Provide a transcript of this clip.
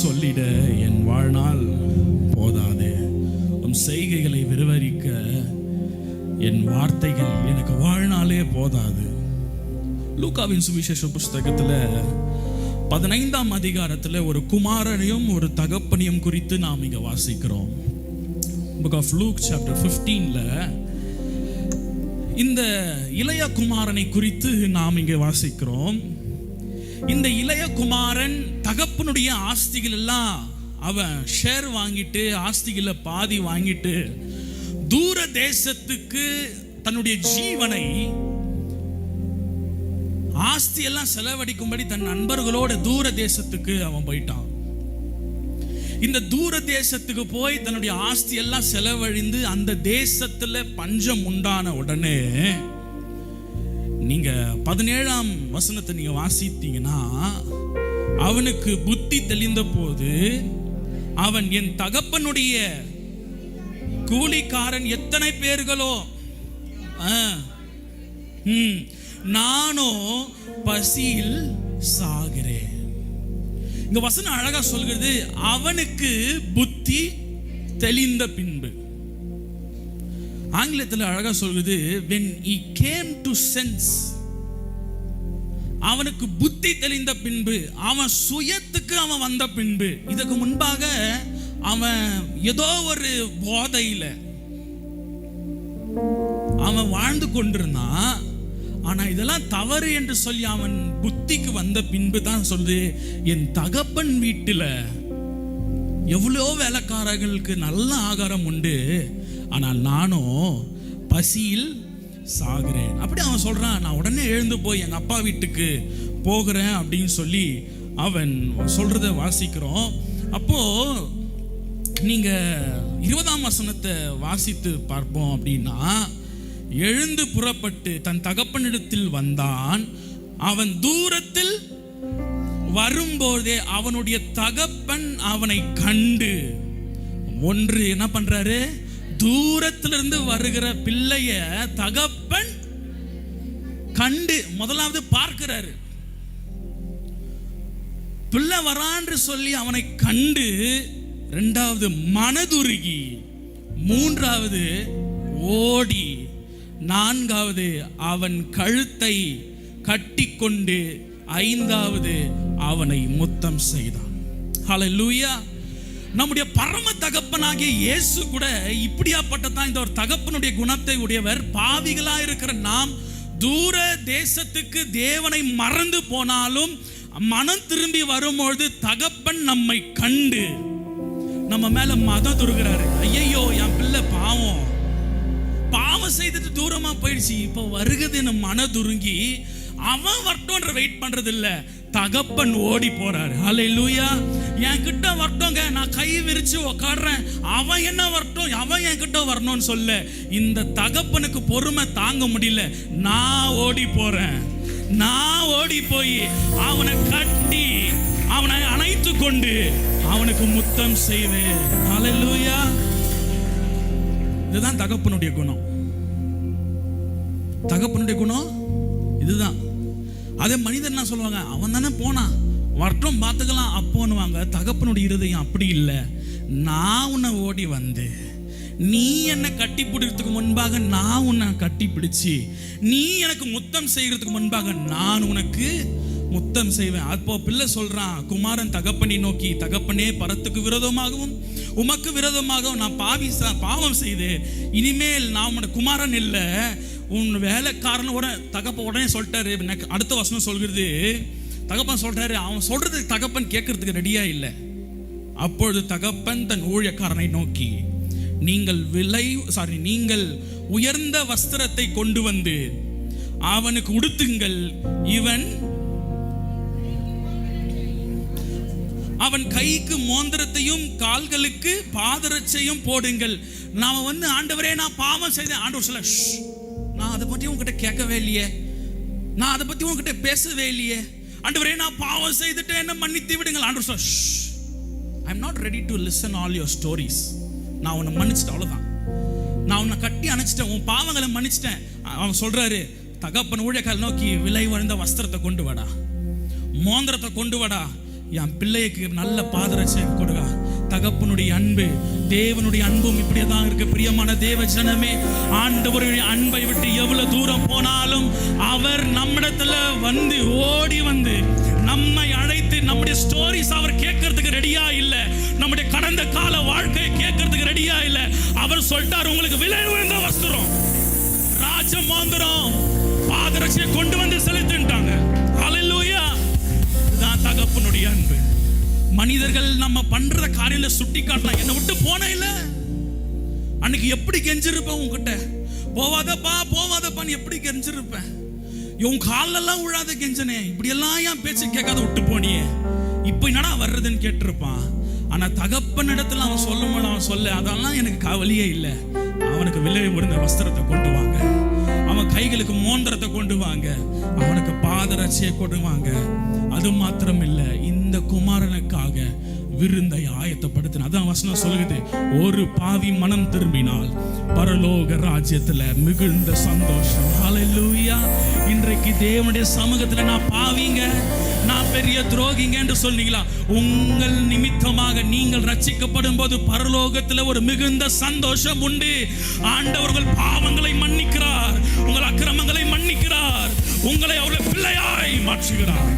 சொல்லிட என் வாழ்நாள் போதாது, உம் செய்கைகளை விவரிக்க என் வார்த்தைகள் எனக்கு வாழ்நாளே போதாது. லூக்காவின் சுவிசேஷ புஸ்தகத்துல 15ஆம் அதிகாரத்துல ஒரு குமாரனையும் ஒரு தகப்பனையும் குறித்து நாம் இங்க வாசிக்கிறோம். Book of Luke chapter 15ல இந்த இளைய குமாரனை குறித்து நாம் இங்கே வாசிக்கிறோம். இந்த இளைய குமாரன் தகப்பனுடைய ஆஸ்திகள் எல்லாம் அவன் ஷேர் வாங்கிட்டு, ஆஸ்திகளை பாதி வாங்கிட்டு தூர தேசத்துக்கு தன்னுடைய ஜீவனை ஆஸ்தி எல்லாம் செலவழிக்கும்படி தன் நண்பர்களோட தூர தேசத்துக்கு அவன் போயிட்டான். இந்த தூர தேசத்துக்கு போய் தன்னுடைய ஆஸ்தி எல்லாம் செலவழிந்து அந்த தேசத்துல பஞ்சம் உண்டான உடனே நீங்க 17ஆம் வசனத்தை நீங்க வாசித்தீங்கன்னா, அவனுக்கு புத்தி தெளிந்த போது அவன் என் தகப்பனுடைய கூலிக்காரன் எத்தனை பேர்களோ நானோ பசியில் சாகிறேன். இங்க வசனம் அழகா சொல்கிறது, அவனுக்கு புத்தி தெளிந்த பின்பு. ஆங்கிலத்தில் அழகா சொல்கிறது when he came to sense. அவனுக்கு புத்தி தெளிந்த பின்பு, அவன் சுயத்துக்கு அவன் வந்த பின்பு. இதுக்கு முன்பாக அவன் ஏதோ ஒரு போதையில அவன் வாழ்ந்து கொண்டிருந்தான். ஆனா இதெல்லாம் தவறு என்று சொல்லி அவன் புத்திக்கு வந்த பின்பு தான் சொல்லுது, என் தகப்பன் வீட்டுல எவ்வளோ வேலைக்காரர்களுக்கு நல்ல ஆகாரம் உண்டு, ஆனால் நானும் பசியில் சாகிறேன். அப்படி அவன் சொல்றான். நான் உடனே எழுந்து போய் எங்க அப்பா வீட்டுக்கு போகிறேன் அப்படின்னு சொல்லி அவன் சொல்றத வாசிக்கிறோம். அப்போ நீங்க 20ஆம் வசனத்தை வாசித்து பார்ப்போம் அப்படின்னா, எழுந்து புறப்பட்டு தன் தகப்பனிடத்தில் வந்தான். அவன் தூரத்தில் வரும்போதே அவனுடைய தகப்பன் அவனை கண்டு, ஒன்று என்ன பண்றாரு, தூரத்திலிருந்து வருகிற பிள்ளைய தகப்பன் கண்டு முதலாவது பார்க்கிறாரு. பிள்ளை வரான்னு சொல்லி அவனை கண்டு, இரண்டாவது மனதுருகி, மூன்றாவது ஓடி, நான்காவது அவன் கழுத்தை கட்டிக்கொண்டு, ஐந்தாவது அவனை முத்தம் செய்தான். ஹல்லேலூயா. நம்முடைய பரம தகப்பனாகிய இயேசு கூட இப்படியாப்பட்டதான் இந்த ஒரு தகப்பனுடைய குணத்தை உடையவர். பாவிகளா இருக்கிற நாம் தூர தேசத்துக்கு தேவனை மறந்து போனாலும் மனம் திரும்பி வரும்பொழுது தகப்பன் நம்மை கண்டு நம்ம மேல மதம் துருகிறாரு. ஐயோ என் பிள்ளை பாவம் செய்துட்டு தூரமா போயிடுச்சு, இப்போ வருகுதுன்னு மனதுருங்கி அவன் வரட்டும்ன்ற வெயிட் பண்றது இல்ல, தகப்பன் ஓடி போறாரு. ஹல்லேலூயா. என் கிட்ட வரட்டும்ங்க, நான் கை விரிச்சு உட்காடுறேன், அவன் என்ன வரட்டும், அவன் என் கிட்ட வரணும்னு சொல்ல இந்த தகப்பனுக்கு பொறுமை தாங்க முடியல. நான் ஓடி போறேன். நான் ஓடி போய் அவனை கட்டி அவனை அணைத்து கொண்டு அவனுக்கு முத்தம் செய்வேன். ஹல்லேலூயா. இதுதான் தகப்பனுடைய குணம். தகப்பனுடைய குணம் இதுதான். அதே மனிதன் என்ன சொல்லுவாங்க, அவன் தானே போனான், வரட்டும் பார்த்துக்கலாம் அப்போன்னுவாங்க. தகப்பனுடைய இருதயம் அப்படி இல்லை. நான் உன்னை ஓடி வந்து, நீ என்னை கட்டி பிடிக்கிறதுக்கு முன்பாக நான் உன்னை கட்டி பிடிச்சி, நீ எனக்கு முத்தம் செய்கிறதுக்கு முன்பாக நான் உனக்கு முத்தம் செய்வேன். அப்போ பிள்ளை சொல்றான், குமாரன் தகப்பனை நோக்கி, தகப்பனே, பரத்துக்கு விரோதமாகவும் உமக்கு விரோதமாகவும் நான் பாவம் செய்து, இனிமேல் நான் உன்னோட குமாரன் இல்லை, உன் வேலைக்காரன். உடனே சொல்லிட்டாரு. அடுத்த வசனம் சொல்கிறது, தகப்பன் சொல்றாரு, அவன் சொல்றது தகப்பன் கேட்கறதுக்கு ரெடியா இல்லை. அப்பொழுது தகப்பன் தன் ஊழியக்காரனை நோக்கி, நீங்கள் உயர்ந்த வஸ்திரத்தை கொண்டு வந்து அவனுக்கு உடுத்துங்கள், அவன் கைக்கு மோந்திரத்தையும் கால்களுக்கு பாதரட்சையும் போடுங்கள். நாம ஆண்டவரே நான் பாவம் செய்தேன். ஆண்டவர் சொல்ல, நான் அதை பத்தி உங்ககிட்ட கேட்கவே இல்லையே, நான் அதை பத்தி உங்ககிட்ட பேசவே இல்லையே. ஆண்டவரே நான் பாவம் செய்துட்டேன், என்ன மன்னித்து விடுங்கள். ஆண்டவர் சொல்ல, I am not ready to listen all your stories. நான் உன்னை மன்னிச்சிட்டேன், அவ்வளவுதான். நான் உன்னை கட்டி அணைச்சிட்டேன், உன் பாவங்களை மன்னிச்சிட்டேன். அவன் சொல்றாரு, தகப்பன் ஊழியக்காரனை நோக்கி, விலை உயர்ந்த வஸ்திரத்தை கொண்டு வாடா, மோந்திரத்தை கொண்டு வாடா, என் பிள்ளைக்கு நல்ல பாதரட்சை கொடுங்க. தகப்பனுடைய அன்பு, தேவனுடைய அன்பும் இப்படியே தான் இருக்கு. பிரியமான தேவ ஜனமே, ஆண்டவருடைய அன்பை விட்டு எவ்வளவு தூரம் போனாலும் அவர் நம்மிடத்துல வந்து ஓடி வந்து நம்மை அழைத்து நம்முடைய ஸ்டோரிஸ் அவர் கேட்கறதுக்கு ரெடியா இல்ல. நம்முடைய கடந்த கால வாழ்க்கையை கேட்கறதுக்கு ரெடியா இல்ல. அவர் சொல்லிட்டார், உங்களுக்கு விலை உயர்ந்த வஸ்திரம், ராஜ மோந்திரம், பாதரட்சையை கொண்டு வந்து செலுத்திட்டாங்க. ஹல்லேலூயா. இதுதான் தகப்பனுடைய அன்பு. மனிதர்கள் நம்ம பண்ற காரியங்களை சுட்டி காட்டலாம். என்னை விட்டு போன இல்ல, அன்னைக்கு எப்படி கெஞ்சிருப்பேன் உங்ககிட்ட, போவாதப்பா போவாதப்பான்னு எப்படி கெஞ்சிருப்பேன். உன் காலெல்லாம் விழாத கெஞ்சனே, இப்படி எல்லாம் என் பேச்சு கேட்காத விட்டு போனியே, இப்ப என்னடா வர்றதுன்னு கேட்டிருப்பான். ஆனா தகப்பன் இடத்துல அவன் சொல்லும், அவன் சொல்ல அதெல்லாம் எனக்கு கவலையே இல்லை. அவனுக்கு விலை உயர்ந்த வஸ்திரத்தை கொண்டு வாங்க, அவன் கைகளுக்கு மோந்திரத்தை கொண்டு வாங்க, அவனுக்கு பாதரட்சையை கொண்டு வாங்க. அது மாத்திரம் இல்ல, இந்த குமாரனுக்காக விருந்தை ஆயத்தப்படுத்தின. அதான் வசனம் சொல்லுது, ஒரு பாவி மனம் திரும்பினால் பரலோக ராஜ்யத்துல மிகுந்த சந்தோஷம். ஹல்லேலூயா. இன்றைக்கு தேவனுடைய சமூகத்துல நான் பாவிங்க, நான் பெரிய துரோகிங்க என்று சொன்னீங்களா, உங்கள் நிமித்தமாக நீங்கள் ரட்சிக்கப்படும் போது பரலோகத்துல ஒரு மிகுந்த சந்தோஷம் உண்டு. ஆண்டவர்கள் பாவங்களை மன்னிக்கிறார், உங்கள் அக்கிரமங்களை மன்னிக்கிறார், உங்களை அவருடைய பிள்ளையாய் மாற்றுகிறார்.